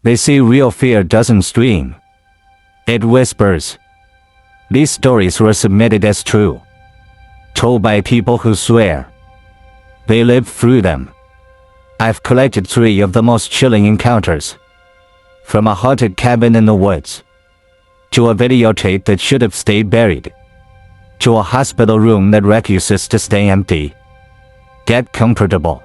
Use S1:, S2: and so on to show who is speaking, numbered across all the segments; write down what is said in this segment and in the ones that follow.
S1: They say real fear doesn't scream. It whispers. These stories were submitted as true, told by people who swear they lived through them. I've collected 3 of the most chilling encounters. From a haunted cabin in the woods, to a videotape that should have stayed buried, to a hospital room that refuses to stay empty. Get comfortable.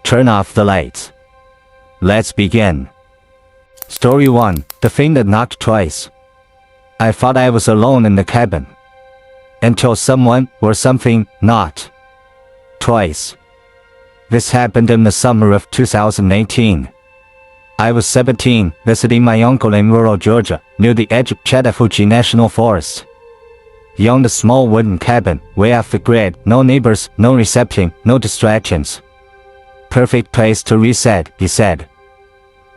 S1: Turn off the lights. Let's begin. Story 1. The thing that knocked twice. I thought I was alone in the cabin, until someone or something knocked twice. This happened in the summer of 2018. I was 17, visiting my uncle in rural Georgia, near the edge of Chattahoochee National Forest. He owned a small wooden cabin, way off the grid, no neighbors, no reception, no distractions. Perfect place to reset, he said.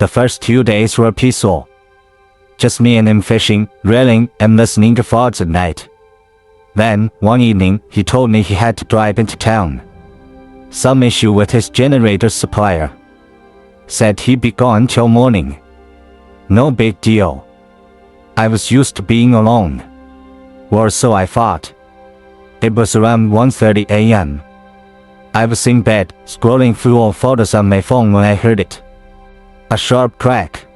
S1: The first 2 days were peaceful. Just me and him fishing, reeling, and listening to frogs at night. Then, one evening, he told me he had to drive into town. Some issue with his generator supplier. Said he'd be gone till morning. No big deal. I was used to being alone. Or so I thought. It was around 1:30 a.m. I was in bed, scrolling through old photos on my phone when I heard it. A sharp crack,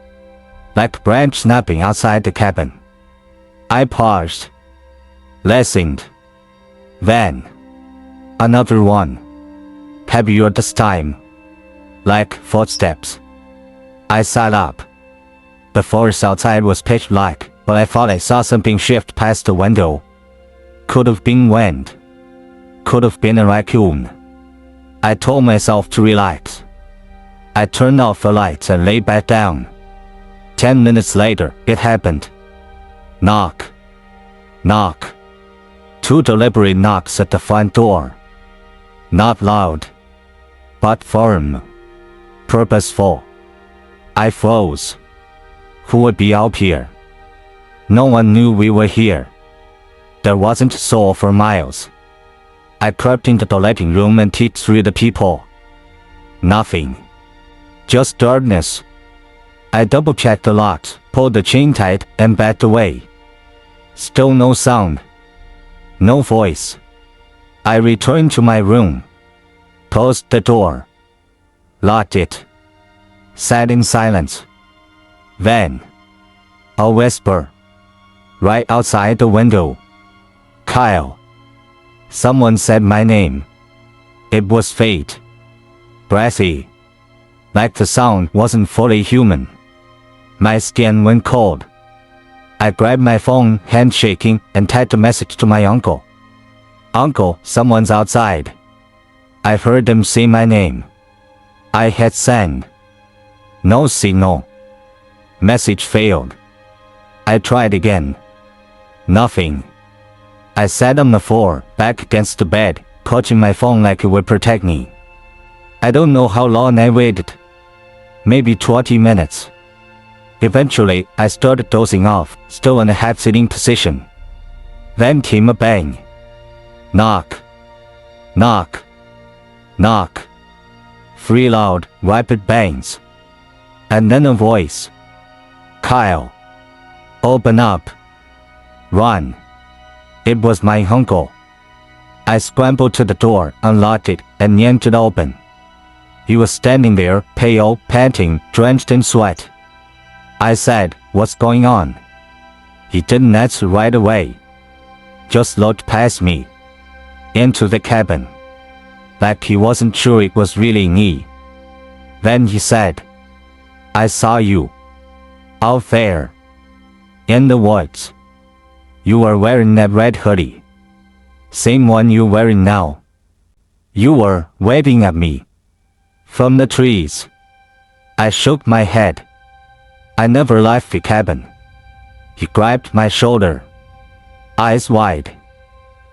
S1: like a branch snapping outside the cabin. I paused, listened. Then, another one. Heavier this time, like footsteps. I sat up. The forest outside was pitch black, but I thought I saw something shift past the window. Could have been wind. Could have been a raccoon. I told myself to relax. I turned off the lights and lay back down. 10 minutes later, it happened. Knock. Knock. 2 deliberate knocks at the front door. Not loud, but firm. Purposeful. I froze. Who would be out here? No one knew we were here. There wasn't a soul for miles. I crept into the living room and peeked through the peephole. Nothing. Just darkness. I double-checked the locks, pulled the chain tight, and backed away. Still no sound. No voice. I returned to my room. Closed the door. Locked it. Sat in silence. Then, a whisper. Right outside the window. Kyle. Someone said my name. It was faint. Breathy. Like the sound wasn't fully human. My skin went cold. I grabbed my phone, hand shaking, and typed a message to my uncle. Uncle, someone's outside. I heard them say my name. I had sent. No signal. Message failed. I tried again. Nothing. I sat on the floor, back against the bed, clutching my phone like it would protect me. I don't know how long I waited. Maybe 20 minutes. Eventually, I started dozing off, still in a half-sitting position. Then came a bang. Knock. Knock. Knock. 3 loud, rapid bangs. And then a voice. Kyle. Open up. Run. It was my uncle. I scrambled to the door, unlocked it, and yanked it open. He was standing there, pale, panting, drenched in sweat. I said, "What's going on?" He didn't answer right away. Just looked past me. Into the cabin. Like he wasn't sure it was really me. Then he said, "I saw you. Out there. In the woods. You were wearing that red hoodie. Same one you're wearing now. You were waving at me. From the trees." I shook my head. I never left the cabin. He grabbed my shoulder. Eyes wide.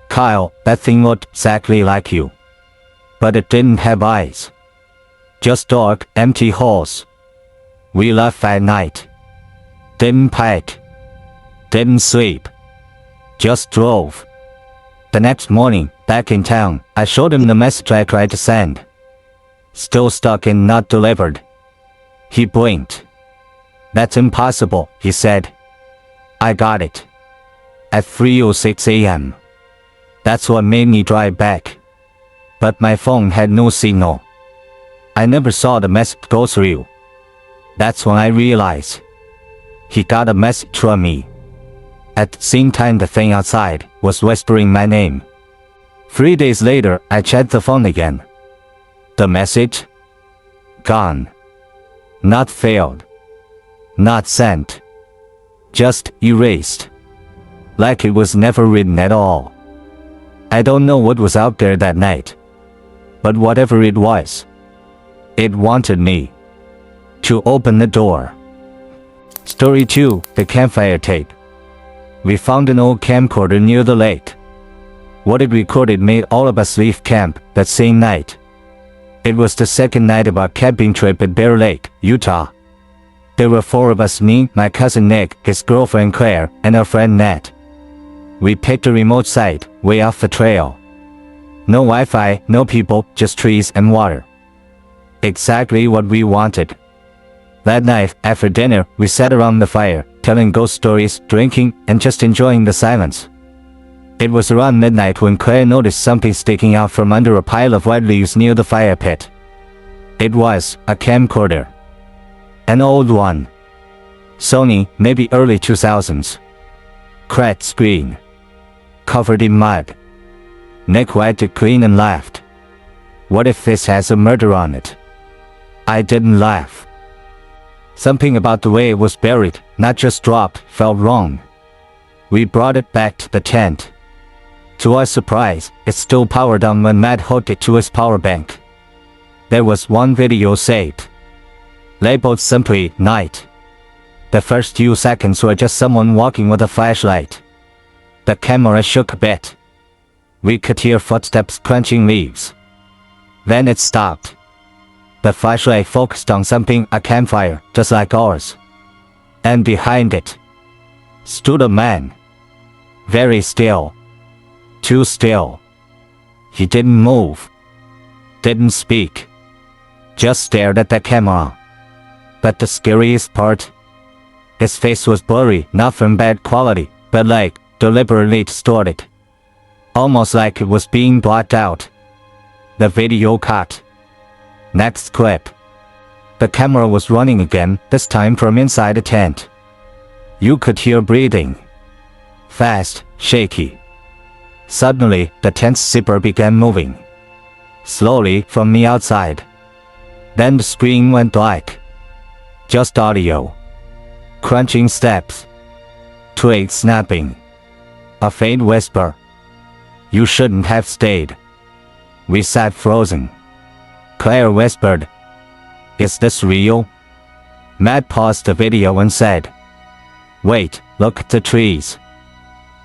S1: Kyle, that thing looked exactly like you. But it didn't have eyes. Just dark, empty holes. We left that night. Didn't pack. Didn't sleep. Just drove. The next morning, back in town, I showed him the message I tried to send. Still stuck in not delivered. He blinked. That's impossible, he said. I got it. At 3:06 a.m. That's what made me drive back. But my phone had no signal. I never saw the message go through. That's when I realized he got a message from me. At the same time, the thing outside was whispering my name. 3 days later, I checked the phone again. The message? Gone. Not failed. Not sent. Just erased. Like it was never written at all. I don't know what was out there that night. But whatever it was, it wanted me to open the door. Story 2, the campfire tape. We found an old camcorder near the lake. What it recorded made all of us leave camp that same night. It was the second night of our camping trip at Bear Lake, Utah. There were 4 of us, me, my cousin Nick, his girlfriend Claire, and our friend Nat. We picked a remote site, way off the trail. No Wi-Fi, no people, just trees and water. Exactly what we wanted. That night, after dinner, we sat around the fire, telling ghost stories, drinking, and just enjoying the silence. It was around midnight when Claire noticed something sticking out from under a pile of white leaves near the fire pit. It was a camcorder. An old one. Sony, maybe early 2000s. Cracked screen. Covered in mud. Nick wiped it clean and laughed. What if this has a murder on it? I didn't laugh. Something about the way it was buried, not just dropped, felt wrong. We brought it back to the tent. To our surprise, it still powered on when Matt hooked it to his power bank. There was one video saved. Labeled simply, Night. The first few seconds were just someone walking with a flashlight. The camera shook a bit. We could hear footsteps crunching leaves. Then it stopped. The flashlight focused on something, a campfire, just like ours. And behind it stood a man. Very still. Too still. He didn't move. Didn't speak. Just stared at the camera. But the scariest part? His face was blurry, not from bad quality, but like, deliberately distorted. Almost like it was being blocked out. The video cut. Next clip. The camera was running again, this time from inside the tent. You could hear breathing. Fast, shaky. Suddenly, the tent's zipper began moving. Slowly, from the outside. Then the screen went black. Just audio. Crunching steps. Twigs snapping. A faint whisper. You shouldn't have stayed. We sat frozen. Claire whispered, Is this real? Matt paused the video and said, Wait, look at the trees.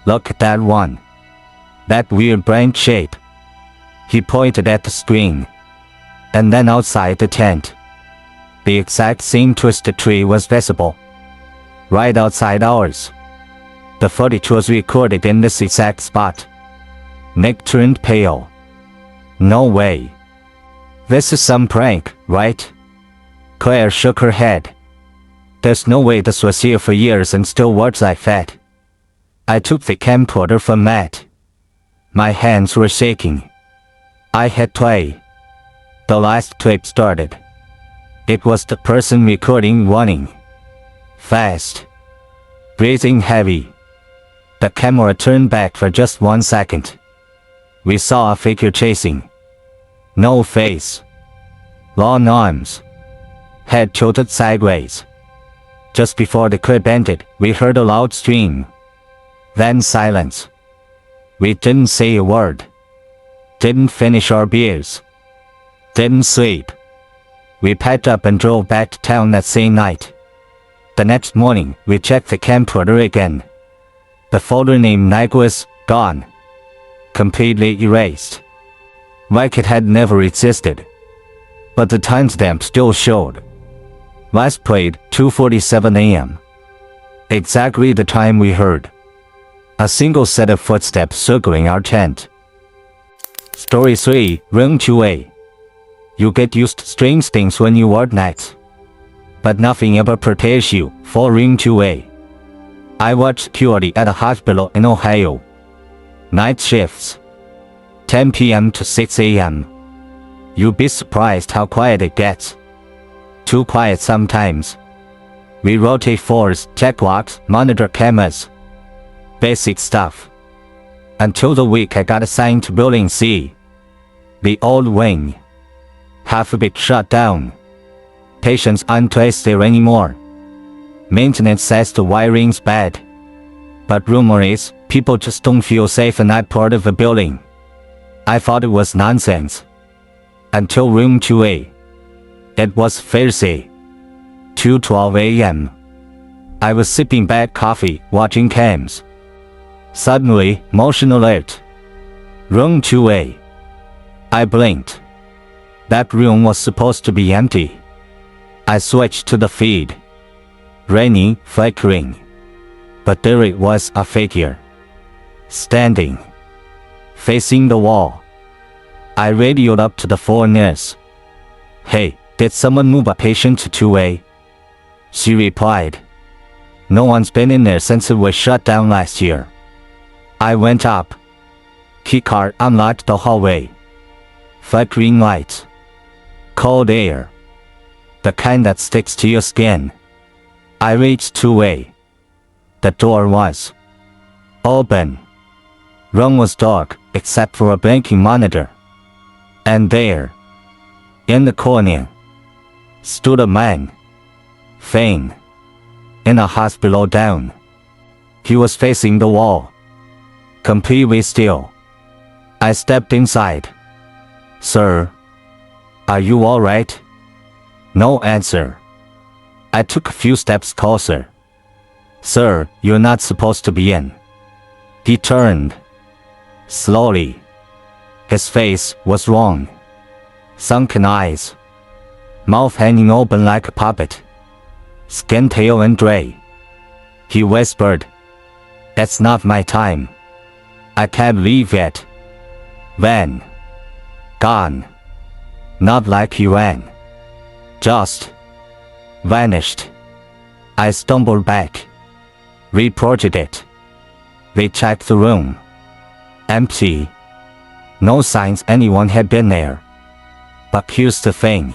S1: Look at that one. That weird branch shape. He pointed at the screen. And then outside the tent. The exact same twisted tree was visible. Right outside ours. The footage was recorded in this exact spot. Nick turned pale. No way. This is some prank, right? Claire shook her head. There's no way this was here for years and still works like that. I took the camcorder from Matt. My hands were shaking. I hit play. The last clip started. It was the person recording running. Fast. Breathing heavy. The camera turned back for just 1 second. We saw a figure chasing. No face. Long arms. Head tilted sideways. Just before the clip ended, we heard a loud scream. Then silence. We didn't say a word. Didn't finish our beers. Didn't sleep. We packed up and drove back to town that same night. The next morning, we checked the camcorder again. The folder named Night was gone. Completely erased. Like it had never existed. But the timestamp still showed. Last played 2:47 a.m. Exactly the time we heard a single set of footsteps circling our tent. Story 3, Room 2A. You get used to strange things when you work nights. but nothing ever prepares you for room 2A. I worked security at a hospital in Ohio. Night shifts. 10 p.m. to 6 a.m. You'd be surprised how quiet it gets. Too quiet sometimes. We rotate floors, check logs, monitor cameras. Basic stuff. Until the week I got assigned to Building C. The old wing. Half of it shut down. Patients aren't placed there anymore. Maintenance says the wiring's bad. But rumor is, people just don't feel safe in that part of the building. I thought it was nonsense. Until room 2A. It was Thursday. 2:12 a.m. I was sipping bad coffee, watching cams. Suddenly, motion alert. Room 2A. I blinked. That room was supposed to be empty. I switched to the feed. Raining, flickering. But there it was, a figure. Standing. Facing the wall. I radioed up to the floor nurse. "Hey, did someone move a patient to 2A?" She replied, "No one's been in there since it was shut down last year." I went up. Keycard unlocked the hallway. Flickering lights. Cold air. The kind that sticks to your skin. I reached 2A. The door was open. Room was dark, except for a blinking monitor. And there, in the corner, stood a man. Faint. In a hospital gown. He was facing the wall. Completely still. I stepped inside. "Sir, are you alright?" No answer. I took a few steps closer. "Sir, you're not supposed to be in." He turned. Slowly. His face was wrong. Sunken eyes. Mouth hanging open like a puppet. Skin pale and gray. He whispered, "It's not my time. I can't leave yet." Then. Gone. Not like he ran. Just. Vanished. I stumbled back. Reported it. They checked the room. Empty. No signs anyone had been there. But here's the thing.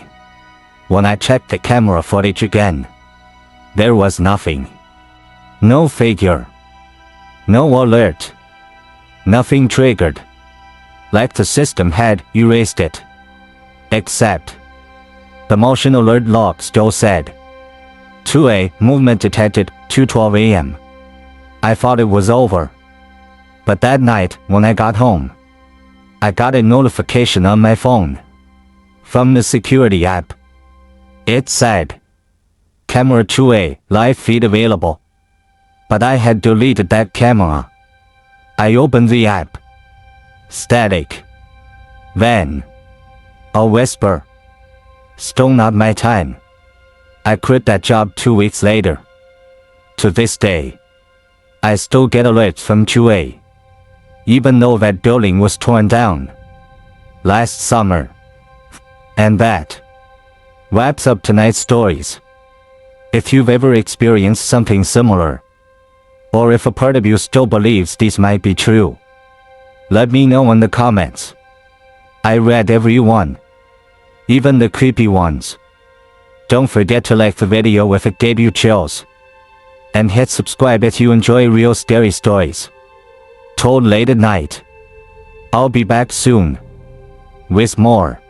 S1: When I checked the camera footage again, there was nothing. No figure. No alert. Nothing triggered. Like the system had erased it. Except, the motion alert log still said, 2A, movement detected, 2:12 a.m. I thought it was over. But that night, when I got home, I got a notification on my phone. From the security app. It said, "Camera 2A, live feed available." But I had deleted that camera. I opened the app. Static. Then. A whisper. "Still not my time." I quit that job 2 weeks later. To this day, I still get alerts from 2A. Even though that building was torn down last summer. And that wraps up tonight's stories. If you've ever experienced something similar, or if a part of you still believes these might be true, let me know in the comments. I read every one, even the creepy ones. Don't forget to like the video if it gave you chills. And hit subscribe if you enjoy real scary stories told late at night. I'll be back soon with more.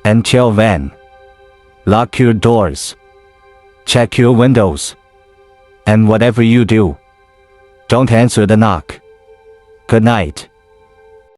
S1: Until then, lock your doors, check your windows, and whatever you do, don't answer the knock. Good night.